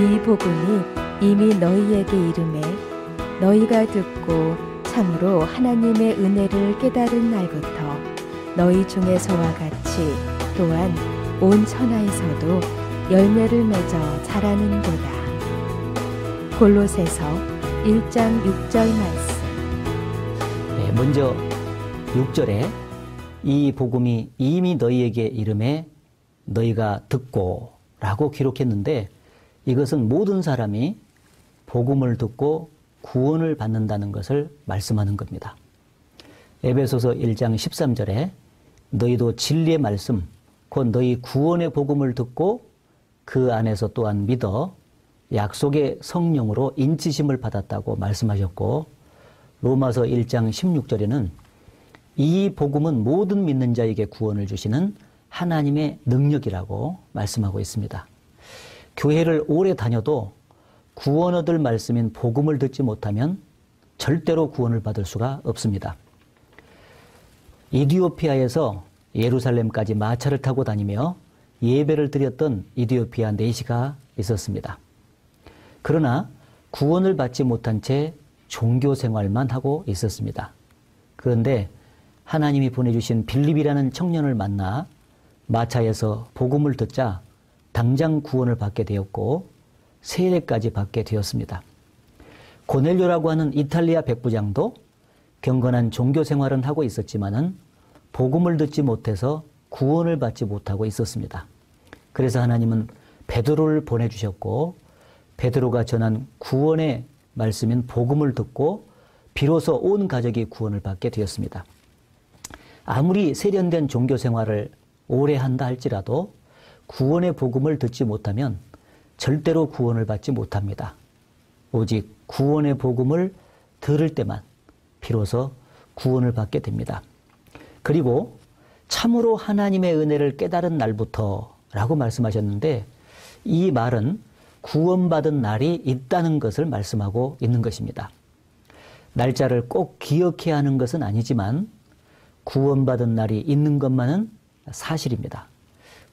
이 복음이 이미 너희에게 이르매 너희가 듣고 참으로 하나님의 은혜를 깨달은 날부터 너희 중에서와 같이 또한 온 천하에서도 열매를 맺어 자라는도다. 골로새서 1장 6절 말씀. 네, 먼저 6절에 이 복음이 이미 너희에게 이르매 너희가 듣고 라고 기록했는데, 이것은 모든 사람이 복음을 듣고 구원을 받는다는 것을 말씀하는 겁니다. 에베소서 1장 13절에 너희도 진리의 말씀 곧 너희 구원의 복음을 듣고 그 안에서 또한 믿어 약속의 성령으로 인치심을 받았다고 말씀하셨고, 로마서 1장 16절에는 이 복음은 모든 믿는 자에게 구원을 주시는 하나님의 능력이라고 말씀하고 있습니다. 교회를 오래 다녀도 구원 얻을 말씀인 복음을 듣지 못하면 절대로 구원을 받을 수가 없습니다. 이디오피아에서 예루살렘까지 마차를 타고 다니며 예배를 드렸던 이디오피아 내시가 있었습니다. 그러나 구원을 받지 못한 채 종교 생활만 하고 있었습니다. 그런데 하나님이 보내주신 빌립이라는 청년을 만나 마차에서 복음을 듣자 당장 구원을 받게 되었고 세례까지 받게 되었습니다. 고넬료라고 하는 이탈리아 백부장도 경건한 종교 생활은 하고 있었지만은 복음을 듣지 못해서 구원을 받지 못하고 있었습니다. 그래서 하나님은 베드로를 보내주셨고, 베드로가 전한 구원의 말씀인 복음을 듣고 비로소 온 가족이 구원을 받게 되었습니다. 아무리 세련된 종교 생활을 오래 한다 할지라도 구원의 복음을 듣지 못하면 절대로 구원을 받지 못합니다. 오직 구원의 복음을 들을 때만 비로소 구원을 받게 됩니다. 그리고 참으로 하나님의 은혜를 깨달은 날부터 라고 말씀하셨는데, 이 말은 구원받은 날이 있다는 것을 말씀하고 있는 것입니다. 날짜를 꼭 기억해야 하는 것은 아니지만 구원받은 날이 있는 것만은 사실입니다.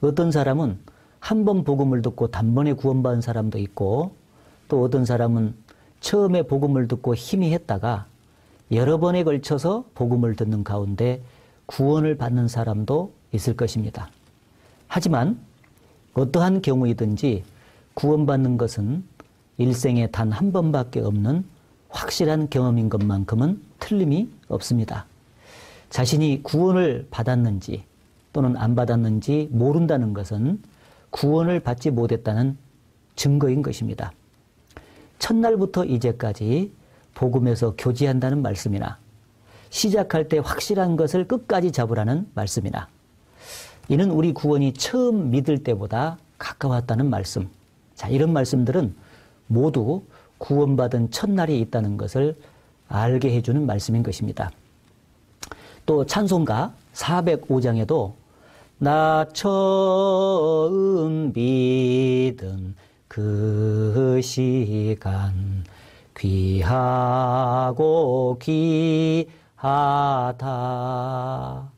어떤 사람은 한 번 복음을 듣고 단번에 구원받은 사람도 있고, 또 어떤 사람은 처음에 복음을 듣고 힘이 했다가 여러 번에 걸쳐서 복음을 듣는 가운데 구원을 받는 사람도 있을 것입니다. 하지만 어떠한 경우이든지 구원받는 것은 일생에 단 한 번밖에 없는 확실한 경험인 것만큼은 틀림이 없습니다. 자신이 구원을 받았는지 또는 안 받았는지 모른다는 것은 구원을 받지 못했다는 증거인 것입니다. 첫날부터 이제까지 복음에서 교제한다는 말씀이나 시작할 때 확실한 것을 끝까지 잡으라는 말씀이나, 이는 우리 구원이 처음 믿을 때보다 가까웠다는 말씀. 자, 이런 말씀들은 모두 구원받은 첫날이 있다는 것을 알게 해주는 말씀인 것입니다. 또 찬송가 405장에도 나 처음 믿은 그 시간 귀하고 귀하다.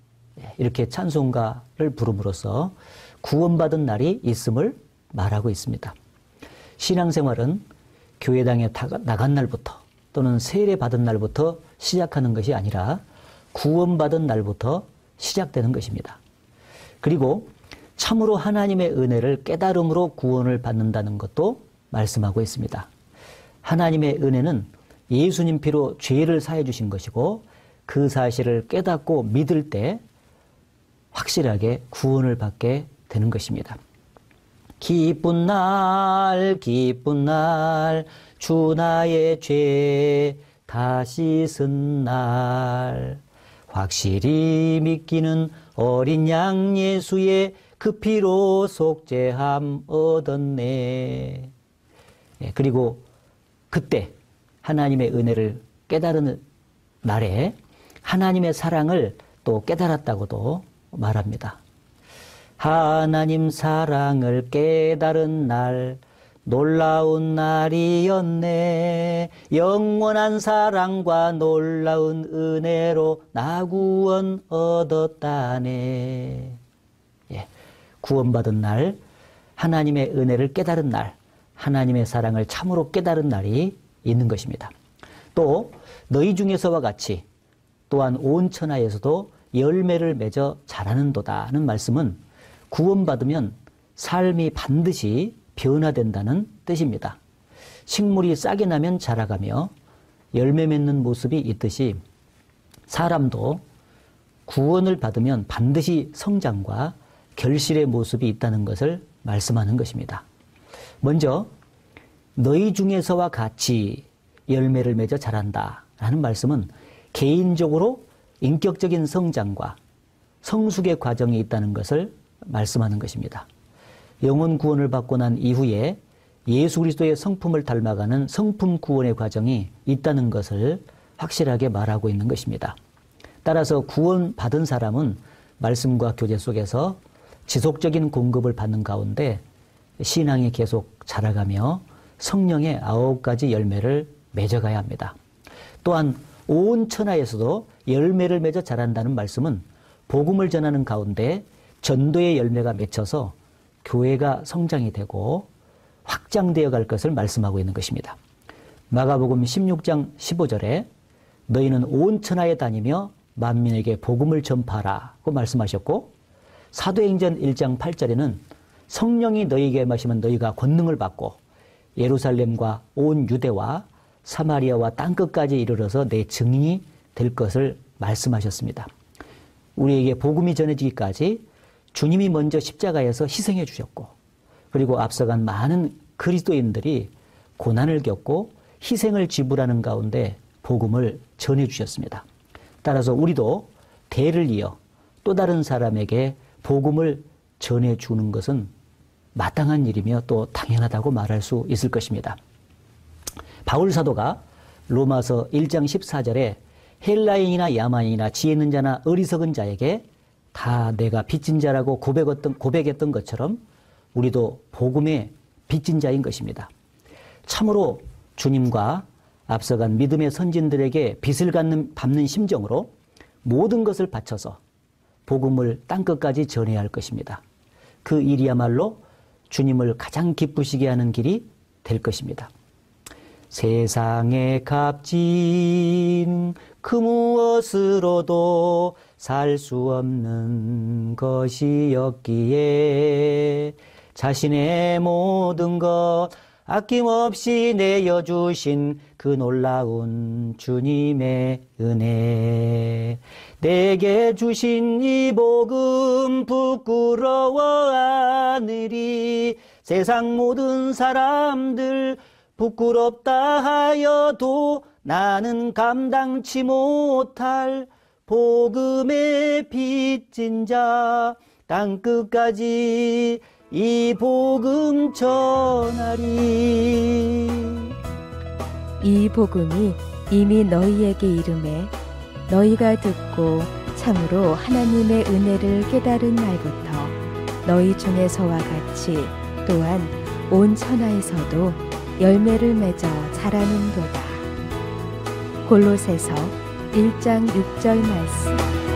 이렇게 찬송가를 부름으로써 구원받은 날이 있음을 말하고 있습니다. 신앙생활은 교회당에 나간 날부터 또는 세례받은 날부터 시작하는 것이 아니라 구원받은 날부터 시작되는 것입니다. 그리고 참으로 하나님의 은혜를 깨달음으로 구원을 받는다는 것도 말씀하고 있습니다. 하나님의 은혜는 예수님 피로 죄를 사해 주신 것이고, 그 사실을 깨닫고 믿을 때 확실하게 구원을 받게 되는 것입니다. 기쁜 날 주 나의 죄 다 씻은 날, 확실히 믿기는 어린 양 예수의 그 피로 속죄함 얻었네. 그리고 그때 하나님의 은혜를 깨달은 날에 하나님의 사랑을 또 깨달았다고도 말합니다. 하나님 사랑을 깨달은 날, 놀라운 날이었네. 영원한 사랑과 놀라운 은혜로 나 구원 얻었다네. 구원받은 날, 하나님의 은혜를 깨달은 날, 하나님의 사랑을 참으로 깨달은 날이 있는 것입니다. 또 너희 중에서와 같이 또한 온 천하에서도 열매를 맺어 자라는도다는 말씀은 구원받으면 삶이 반드시 변화된다는 뜻입니다. 식물이 싹이 나면 자라가며 열매 맺는 모습이 있듯이 사람도 구원을 받으면 반드시 성장과 결실의 모습이 있다는 것을 말씀하는 것입니다. 먼저 너희 중에서와 같이 열매를 맺어 자란다 라는 말씀은 개인적으로 인격적인 성장과 성숙의 과정이 있다는 것을 말씀하는 것입니다. 영혼 구원을 받고 난 이후에 예수 그리스도의 성품을 닮아가는 성품 구원의 과정이 있다는 것을 확실하게 말하고 있는 것입니다. 따라서 구원받은 사람은 말씀과 교제 속에서 지속적인 공급을 받는 가운데 신앙이 계속 자라가며 성령의 9가지 열매를 맺어가야 합니다. 또한 온 천하에서도 열매를 맺어 자란다는 말씀은 복음을 전하는 가운데 전도의 열매가 맺혀서 교회가 성장이 되고 확장되어 갈 것을 말씀하고 있는 것입니다. 마가복음 16장 15절에 너희는 온 천하에 다니며 만민에게 복음을 전파하라고 말씀하셨고, 사도행전 1장 8절에는 성령이 너희에게 임하시면 너희가 권능을 받고 예루살렘과 온 유대와 사마리아와 땅끝까지 이르러서 내 증인이 될 것을 말씀하셨습니다. 우리에게 복음이 전해지기까지 주님이 먼저 십자가에서 희생해 주셨고, 그리고 앞서간 많은 그리스도인들이 고난을 겪고 희생을 지불하는 가운데 복음을 전해 주셨습니다. 따라서 우리도 대를 이어 또 다른 사람에게 복음을 전해 주는 것은 마땅한 일이며 또 당연하다고 말할 수 있을 것입니다. 바울 사도가 로마서 1장 14절에 헬라인이나 야만인이나 지혜 있는 자나 어리석은 자에게 다 내가 빚진 자라고 고백했던 것처럼 우리도 복음의 빚진 자인 것입니다. 참으로 주님과 앞서간 믿음의 선진들에게 빚을 갚는 심정으로 모든 것을 바쳐서 복음을 땅끝까지 전해야 할 것입니다. 그 일이야말로 주님을 가장 기쁘시게 하는 길이 될 것입니다. 세상에 값진 그 무엇으로도 살 수 없는 것이었기에 자신의 모든 것 아낌없이 내어주신 그 놀라운 주님의 은혜, 내게 주신 이 복음 부끄러워하느니 세상 모든 사람들 부끄럽다 하여도 나는 감당치 못할 복음의 빚진 자 땅끝까지 이 복음 전하리. 이 복음이 이미 너희에게 이름에 너희가 듣고 참으로 하나님의 은혜를 깨달은 날부터 너희 중에서와 같이 또한 온 천하에서도 열매를 맺어 자라는도다. 골로새서 1장 6절 말씀.